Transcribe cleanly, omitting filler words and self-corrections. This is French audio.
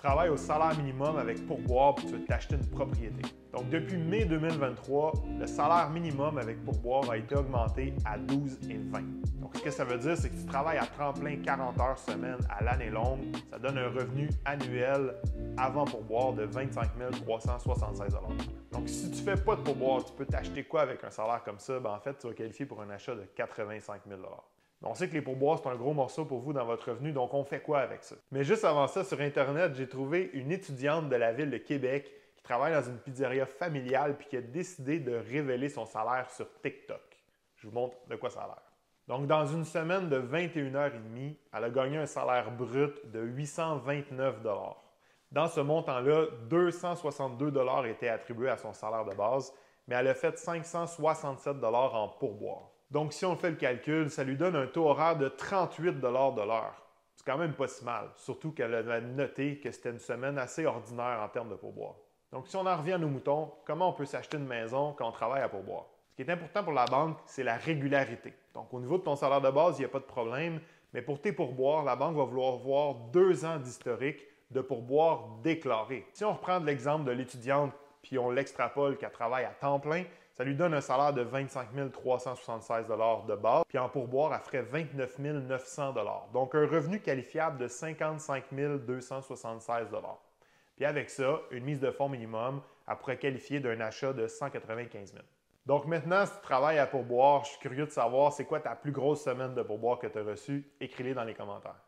travailles au salaire minimum avec pourboire puis tu veux t'acheter une propriété. Donc, depuis mai 2023, le salaire minimum avec pourboire a été augmenté à 12,20. Donc, ce que ça veut dire, c'est que tu travailles à temps plein 40 heures semaine à l'année longue. Ça donne un revenu annuel avant pourboire de 25 376 $. Donc, si tu ne fais pas de pourboire, tu peux t'acheter quoi avec un salaire comme ça? En fait, tu vas qualifier pour un achat de 85 000 $. On sait que les pourboires, c'est un gros morceau pour vous dans votre revenu, donc on fait quoi avec ça? Mais juste avant ça, sur Internet, j'ai trouvé une étudiante de la ville de Québec qui travaille dans une pizzeria familiale puis qui a décidé de révéler son salaire sur TikTok. Je vous montre de quoi ça a l'air. Donc, dans une semaine de 21h30, elle a gagné un salaire brut de 829 $. Dans ce montant-là, 262 $ étaient attribués à son salaire de base, mais elle a fait 567 $ en pourboire. Donc, si on fait le calcul, ça lui donne un taux horaire de 38 $ de l'heure. C'est quand même pas si mal, surtout qu'elle a noté que c'était une semaine assez ordinaire en termes de pourboire. Donc, si on en revient à nos moutons, comment on peut s'acheter une maison quand on travaille à pourboire? Ce qui est important pour la banque, c'est la régularité. Donc, au niveau de ton salaire de base, il n'y a pas de problème, mais pour tes pourboires, la banque va vouloir voir 2 ans d'historique de pourboire déclaré. Si on reprend l'exemple de l'étudiante puis on l'extrapole qu'elle travaille à temps plein, ça lui donne un salaire de 25 376 $ de base, puis en pourboire, elle ferait 29 900 $. Donc, un revenu qualifiable de 55 276 $. Puis avec ça, une mise de fonds minimum, elle pourrait qualifier d'un achat de 195 000 $. Donc maintenant, si tu travailles à pourboire, je suis curieux de savoir c'est quoi ta plus grosse semaine de pourboire que tu as reçue. Écris-les dans les commentaires.